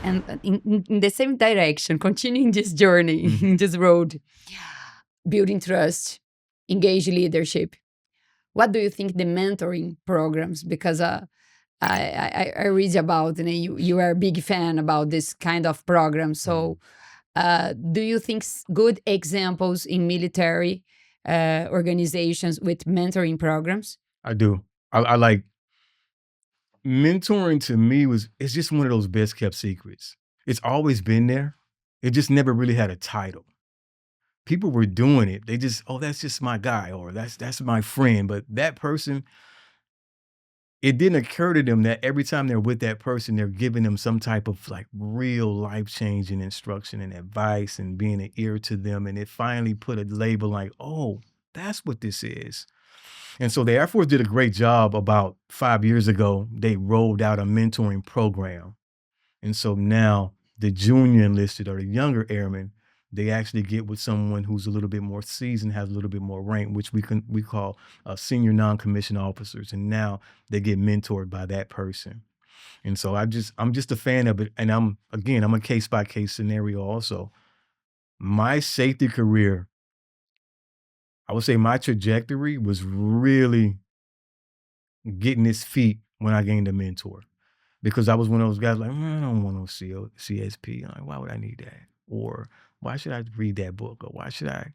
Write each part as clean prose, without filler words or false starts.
and in the same direction, continuing this journey, this road, building trust, engage leadership. What do you think the mentoring programs? Because I read about, and you are a big fan about this kind of program. So, do you think good examples in military organizations with mentoring programs? I do. I like mentoring. To me, it's just one of those best kept secrets. It's always been there. It just never really had a title. People were doing it. They just, oh, that's just my guy, or that's my friend. But that person, it didn't occur to them that every time they're with that person, they're giving them some type of like real life-changing instruction and advice and being an ear to them. And it finally put a label like, oh, that's what this is. And so the Air Force did a great job. About 5 years ago, they rolled out a mentoring program. And so now the junior enlisted or the younger airmen, they actually get with someone who's a little bit more seasoned, has a little bit more rank, which we call senior non-commissioned officers. And now they get mentored by that person. And so I'm just a fan of it. And I'm a case-by-case scenario also. My safety career, I would say my trajectory was really getting its feet when I gained a mentor. Because I was one of those guys like, I don't want no CSP. I'm like, why would I need that? Or why should I read that book? Or why should I?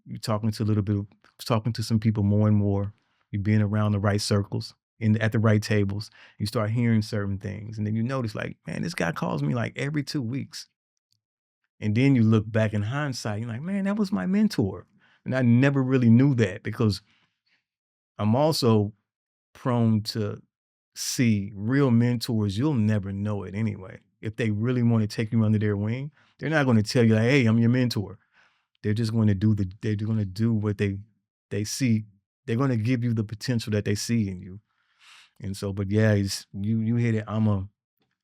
You're talking to some people more and more. You're being around the right circles, at the right tables. You start hearing certain things. And then you notice like, man, this guy calls me like every 2 weeks. And then you look back in hindsight, you're like, man, that was my mentor. And I never really knew that because I'm also prone to see real mentors. You'll never know it anyway. If they really want to take you under their wing, they're not going to tell you like, hey, I'm your mentor. They're just going to do what they see. They're going to give you the potential that they see in you. And so, but yeah, you hit it. I'm a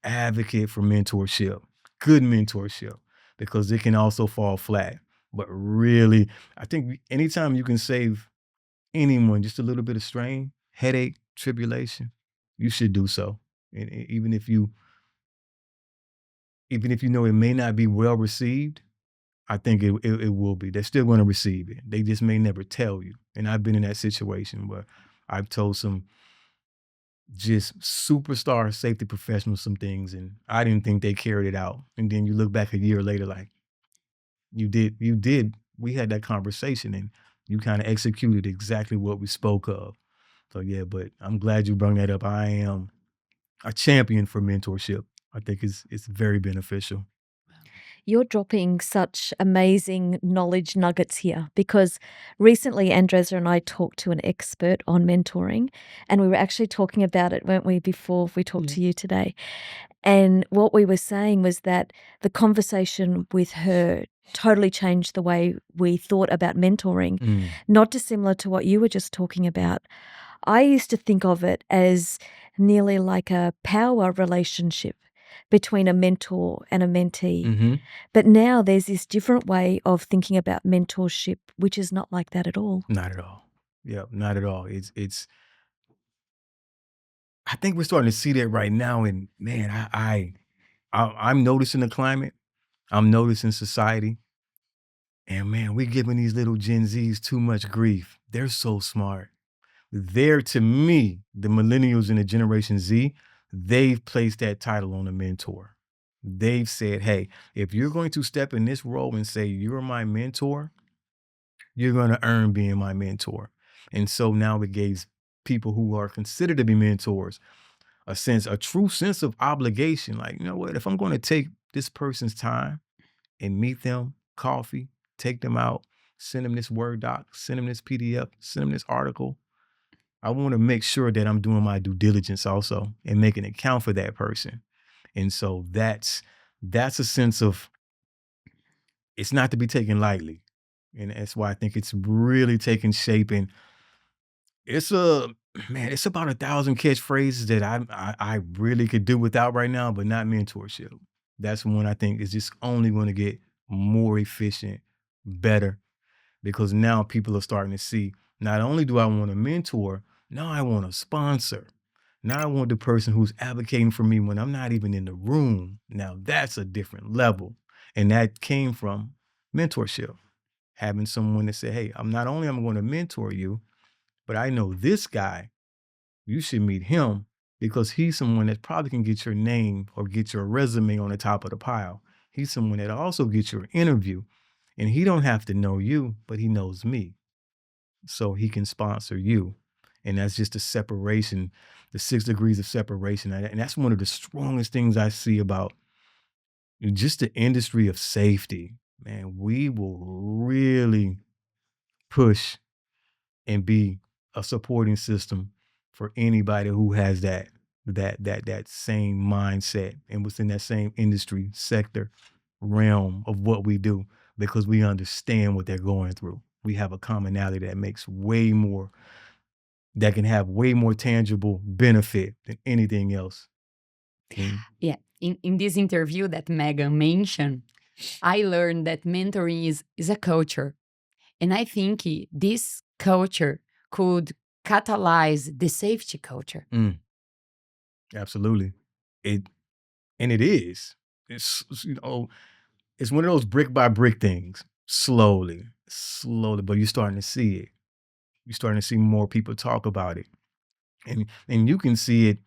advocate for mentorship, good mentorship, because it can also fall flat. But really, I think anytime you can save anyone just a little bit of strain, headache, tribulation, you should do so. And even if you know it may not be well received, I think it will be. They're still going to receive it. They just may never tell you. And I've been in that situation where I've told some just superstar safety professionals some things, and I didn't think they carried it out. And then you look back a year later, like, you did. We had that conversation, and you kind of executed exactly what we spoke of. So yeah, but I'm glad you brought that up. I am a champion for mentorship. I think it's very beneficial. You're dropping such amazing knowledge nuggets here because recently Andreza and I talked to an expert on mentoring, and we were actually talking about it, weren't we, before we talked to you today? And what we were saying was that the conversation with her totally changed the way we thought about mentoring, not dissimilar to what you were just talking about. I used to think of it as nearly like a power relationship between a mentor and a mentee. But now there's this different way of thinking about mentorship, which is not like that at all. Not at all. Yeah, not at all. It's I think we're starting to see that right now. And man, I'm noticing the climate. I'm noticing society. And man, we're giving these little Gen Zs too much grief. They're so smart. To me, the millennials and the Generation Z, they've placed that title on a mentor. They've said, hey, if you're going to step in this role and say, you're my mentor, you're going to earn being my mentor. And so now it gives people who are considered to be mentors a true sense of obligation. Like, you know what, if I'm going to take this person's time and meet them, coffee, take them out, send them this Word doc, send them this PDF, send them this article, I want to make sure that I'm doing my due diligence also and making an account for that person. And so that's a sense of, it's not to be taken lightly. And that's why I think it's really taking shape. And it's about 1,000 catchphrases that I really could do without right now, but not mentorship. That's one I think is just only going to get more efficient, better, because now people are starting to see, not only do I want a mentor, now I want a sponsor. Now I want the person who's advocating for me when I'm not even in the room. Now that's a different level. And that came from mentorship. Having someone that said, hey, I'm going to mentor you, but I know this guy, you should meet him because he's someone that probably can get your name or get your resume on the top of the pile. He's someone that also gets your interview, and he don't have to know you, but he knows me. So he can sponsor you. And that's just the separation, the 6 degrees of separation. And that's one of the strongest things I see about just the industry of safety. Man, we will really push and be a supporting system for anybody who has that same mindset and within that same industry sector realm of what we do, because we understand what they're going through. We have a commonality that makes that can have way more tangible benefit than anything else. Yeah. In this interview that Megan mentioned, I learned that mentoring is a culture. And I think this culture could catalyze the safety culture. Absolutely. It is. It's, it's one of those brick by brick things. Slowly, but you're starting to see it. You're starting to see more people talk about it. And you can see it,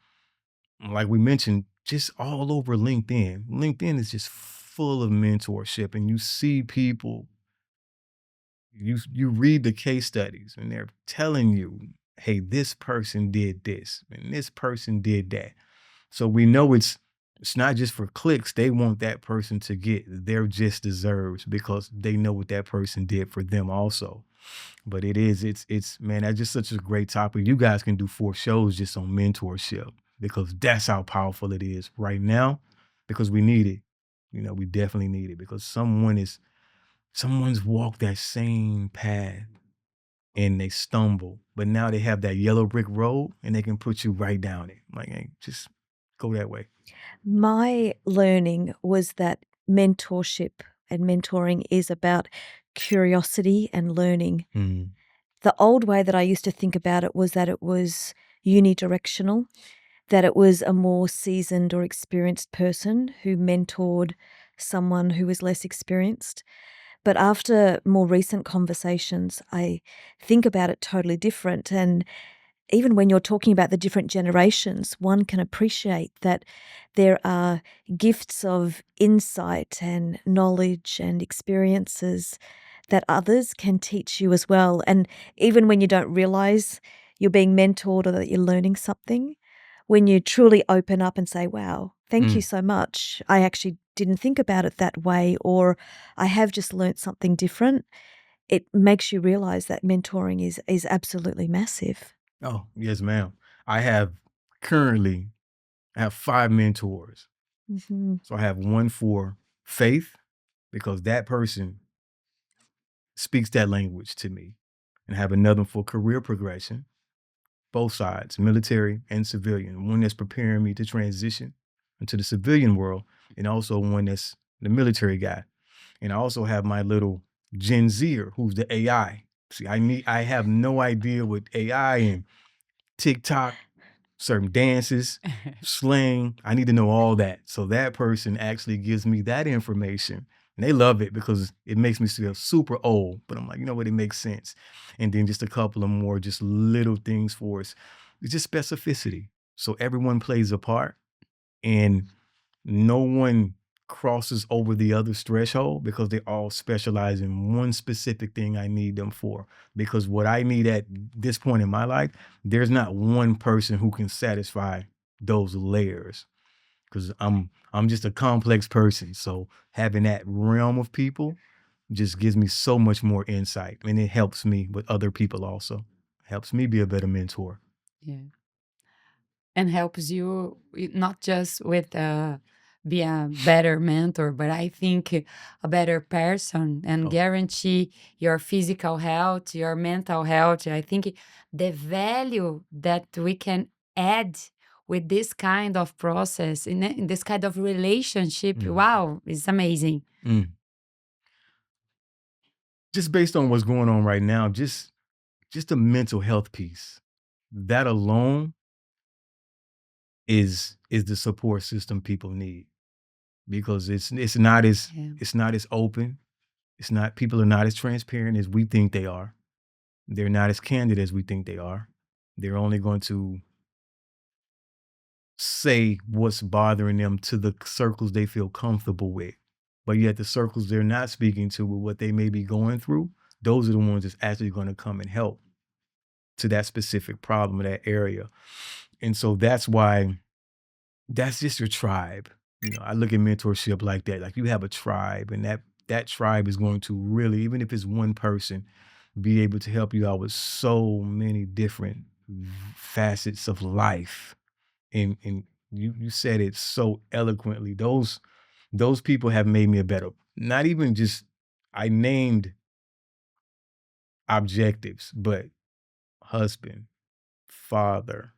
like we mentioned, just all over LinkedIn. LinkedIn is just full of mentorship, and you see people, you read the case studies, and they're telling you, hey, this person did this, and this person did that. So we know it's not just for clicks. They want that person to get their just deserves because they know what that person did for them also. But it's man, that's just such a great topic. You guys can do 4 shows just on mentorship, because that's how powerful it is right now, because we need it. We definitely need it, because someone's walked that same path and they stumble, but now they have that yellow brick road and they can put you right down it. Like, hey, just go that way. My learning was that mentorship and mentoring is about curiosity and learning. The old way that I used to think about it was that it was unidirectional, that it was a more seasoned or experienced person who mentored someone who was less experienced. But after more recent conversations, I think about it totally different. And even when you're talking about the different generations, one can appreciate that there are gifts of insight and knowledge and experiences that others can teach you as well. And even when you don't realize you're being mentored or that you're learning something, when you truly open up and say, wow, thank you so much. I actually didn't think about it that way, or I have just learnt something different. It makes you realize that mentoring is absolutely massive. Oh, yes, ma'am. I have 5 mentors. So I have one for faith, because that person speaks that language to me. And I have another for career progression, both sides, military and civilian. One that's preparing me to transition into the civilian world, and also one that's the military guy. And I also have my little Gen Zer, who's the AI. See, I have no idea what AI and TikTok, certain dances, slang. I need to know all that. So that person actually gives me that information. And they love it because it makes me feel super old. But I'm like, you know what? It makes sense. And then just a couple of more just little things for us. It's just specificity. So everyone plays a part, and no one crosses over the other's threshold, because they all specialize in one specific thing I need them for. Because what I need at this point in my life, there's not one person who can satisfy those layers, because I'm just a complex person. So having that realm of people just gives me so much more insight, and it helps me with other people also. Helps me be a better mentor. Yeah. And helps you not just with be a better mentor, but I think a better person, and guarantee your physical health, your mental health. I think the value that we can add with this kind of process, in this kind of relationship, wow, it's amazing. Just based on what's going on right now, just the mental health piece, that alone is the support system people need, because it's not as open. It's not, people are not as transparent as we think they are. They're not as candid as we think they are. They're only going to say what's bothering them to the circles they feel comfortable with. But yet the circles they're not speaking to with what they may be going through, those are the ones that's actually going to come and help to that specific problem, that area. And so that's why, that's just your tribe. You know, I look at mentorship like that. Like, you have a tribe, and that tribe is going to really, even if it's one person, be able to help you out with so many different facets of life. And you said it so eloquently. Those people have made me a better, not even just, I named objectives, but husband, father,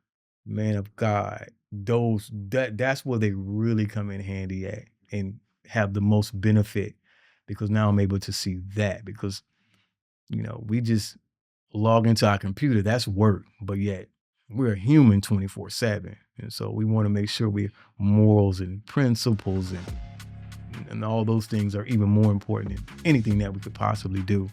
man of God, that's where they really come in handy at and have the most benefit, because now I'm able to see that, because, you know, we just log into our computer, that's work, but yet we're a human 24/7. And so we want to make sure morals and principles and all those things are even more important than anything that we could possibly do.